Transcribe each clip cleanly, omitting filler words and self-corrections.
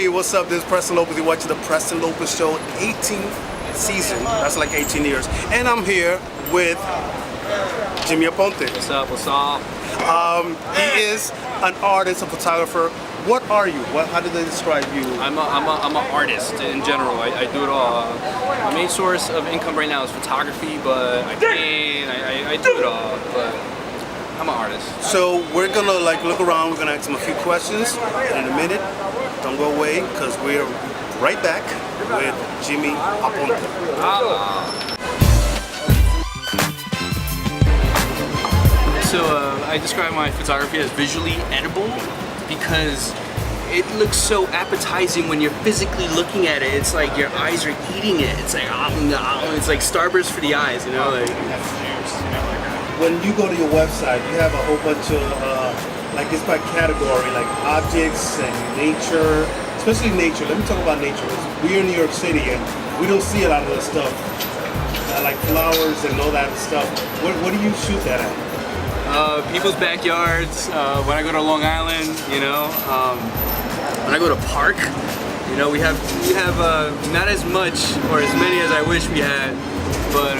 Hey, what's up? This is Preston Lopez. You're watching the Preston Lopez Show, 18th season. That's like 18 years. And I'm here with Jimmy Aponte. What's up? What's up? He is an artist, a photographer. What are you? How do they describe you? I'm an artist in general. I do it all. My main source of income right now is photography, but I paint, I do it all. But I'm an artist. So we're gonna look around. We're gonna ask him a few questions in a minute. Don't go away, because we're right back with Jimmy Aponte. So I describe my photography as visually edible because it looks so appetizing when you're physically looking at it. It's like your eyes are eating it. It's like Starburst for the eyes, you know. When you go to your website, you have a whole bunch of it's by category, like objects and nature, especially nature. Let me talk about nature. We're in New York City and we don't see a lot of this stuff, like flowers and all that stuff. What do you shoot that at? People's backyards. When I go to Long Island, you know, when I go to park, you know, we have not as much or as many as I wish we had, but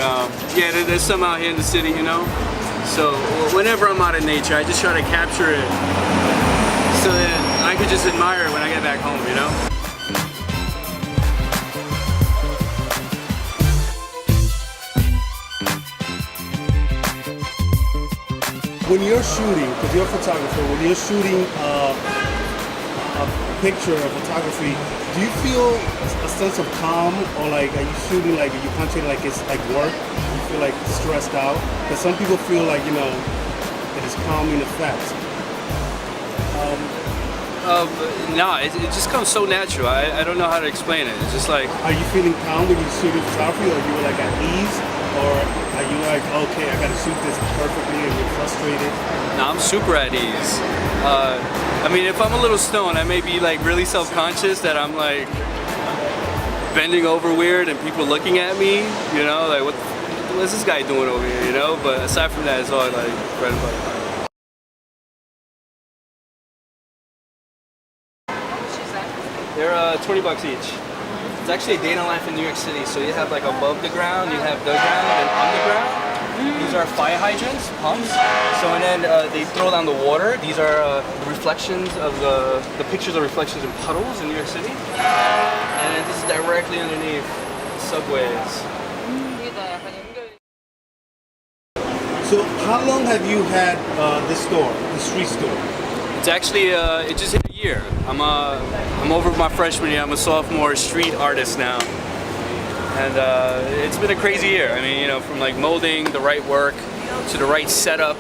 yeah, there's some out here in the city, you know. So whenever I'm out in nature, I just try to capture it so that I could just admire it when I get back home, you know. When you're shooting, because you're a photographer, when you're shooting a picture of photography, do you feel a sense of calm, or are you shooting are you punching like it's like work? You feel like stressed out? Because some people feel like, you know, it is calming effect. No, it just comes so natural. I don't know how to explain it. It's just like... Are you feeling calm when you're shooting photography, or are you at ease? Or are you like, okay, I gotta shoot this perfectly, and you're frustrated? No, I'm super at ease. I mean, if I'm a little stoned, I may be really self-conscious that I'm bending over weird and people looking at me, you know, like what's this guy doing over here, you know? But aside from that, it's all bread and butter. They're 20 bucks each. It's actually a day in the life in New York City. So you have above the ground, you have the ground, and underground. These are fire hydrants, pumps. So and then they throw down the water. These are reflections of the pictures of reflections in puddles in New York City. And this is directly underneath subways. So how long have you had this store, the street store? It's actually it just hit a year. I'm over my freshman year. I'm a sophomore street artist now, and it's been a crazy year. I mean, you know, from molding the right work to the right setup.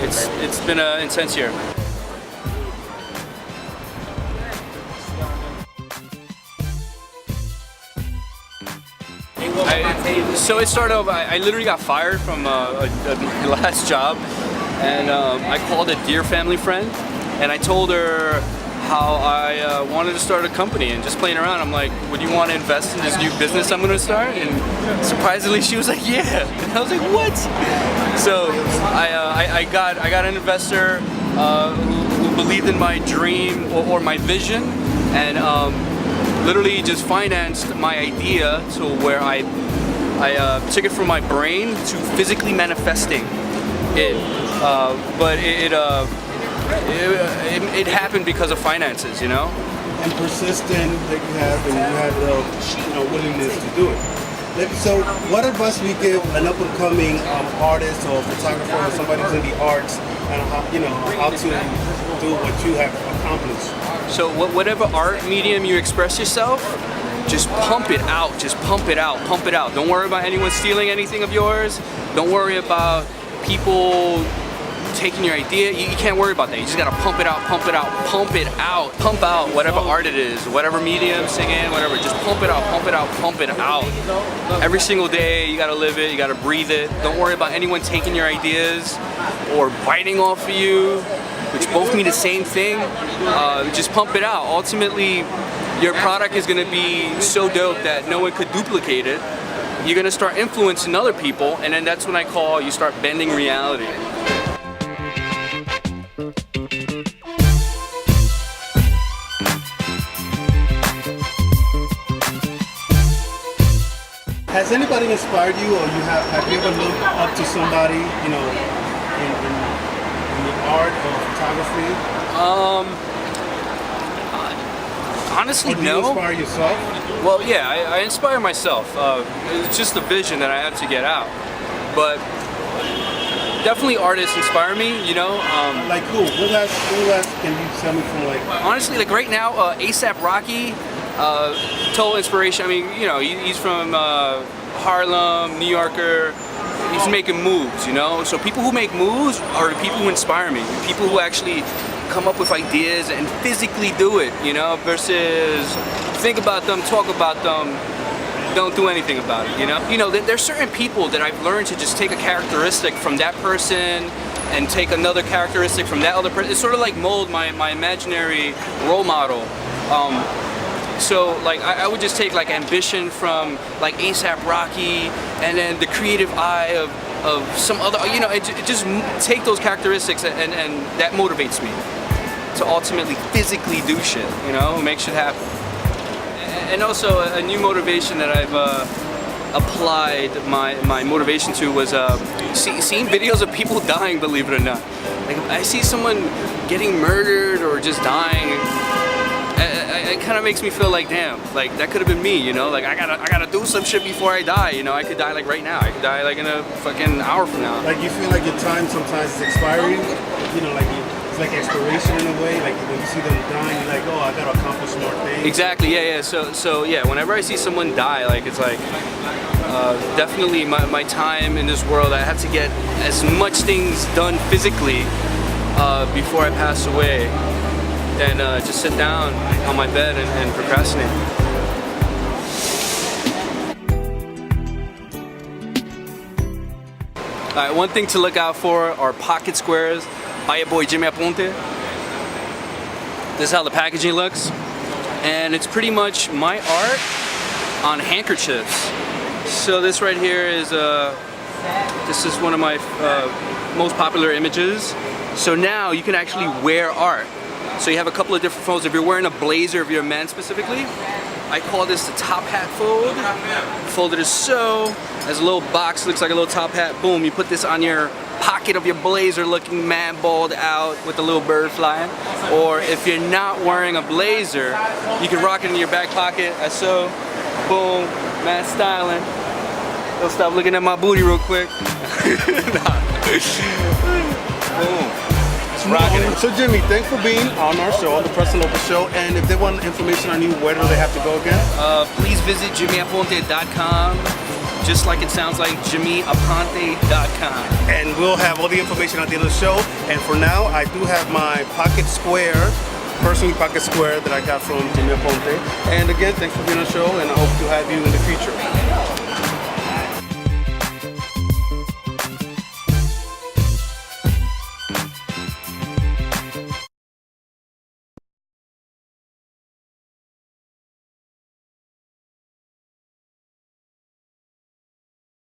It's been an intense year. So it started off, I literally got fired from my last job, and I called a dear family friend, and I told her how I wanted to start a company, and just playing around, I'm like, would you want to invest in this new business I'm going to start? And surprisingly, she was like, yeah. And I was like, what? So I got an investor who believed in my dream or my vision, and literally just financed my idea to where I took it from my brain to physically manifesting it. But it happened because of finances, you know? And persistent that you have, and you have the willingness to do it. So what advice we give an up-and-coming artist or photographer or somebody who's in the arts, and how to do what you have accomplished? So whatever art medium you express yourself, just pump it out, pump it out. Don't worry about anyone stealing anything of yours. Don't worry about people taking your idea. You can't worry about that. You just gotta pump it out. Pump out whatever art it is, whatever medium, singing, whatever. Just pump it out. Every single day, you gotta live it, you gotta breathe it. Don't worry about anyone taking your ideas or biting off of you, which both mean the same thing. Just pump it out. Ultimately, your product is gonna be so dope that no one could duplicate it. You're gonna start influencing other people, and then that's when you start bending reality. Has anybody inspired you, or have you ever looked up to somebody, you know, in the art or photography? Honestly, Or do you no. inspire yourself? Well, yeah, I inspire myself. It's just a vision that I have to get out. But definitely artists inspire me, you know. Like who? Who has? Can you tell me from like? Honestly, like right now, ASAP Rocky, total inspiration. I mean, you know, he's from Harlem, New Yorker. He's making moves, you know. So people who make moves are the people who inspire me. People who actually come up with ideas and physically do it, you know, versus think about them, talk about them, don't do anything about it, you know. You know, there's certain people that I've learned to just take a characteristic from that person and take another characteristic from that other person. It's sort of like mold my imaginary role model. So like I would just take like ambition from like ASAP Rocky, and then the creative eye of some other, you know, it just take those characteristics, and that motivates me to ultimately physically do shit, you know, make shit happen. And also a new motivation that I've applied my motivation to was seeing videos of people dying, believe it or not. Like I see someone getting murdered or just dying, it kind of makes me feel like, damn, like that could have been me, you know, like I gotta do some shit before I die, you know. I could die like right now, I could die like in a fucking hour from now. Like you feel like your time sometimes is expiring, you know, like it's like expiration in a way. Like when you see them dying, you're like, oh, I gotta accomplish more things. Exactly, yeah. So yeah, whenever I see someone die, like it's like definitely my time in this world, I have to get as much things done physically before I pass away, than just sit down on my bed and procrastinate. Alright, one thing to look out for are pocket squares by your boy Jimmy Aponte. This is how the packaging looks. And it's pretty much my art on handkerchiefs. So this right here is this is one of my most popular images. So now you can actually wear art. So you have a couple of different folds. If you're wearing a blazer, if you're a man specifically, I call this the top hat fold. Fold it as so. As a little box, looks like a little top hat. Boom, you put this on your pocket of your blazer, looking man balled out with a little bird flying. Or if you're not wearing a blazer, you can rock it in your back pocket as so. Boom, man styling. Don't stop looking at my booty real quick. Boom. Rocking it. So Jimmy, thanks for being on our show, on the Preston Lopez Show. And if they want information on you, where do they have to go again? Please visit jimmyaponte.com, just like it sounds like, jimmyaponte.com. And we'll have all the information at the end of the show. And for now, I do have my pocket square, personally pocket square that I got from Jimmy Aponte. And again, thanks for being on the show, and I hope to have you in the future.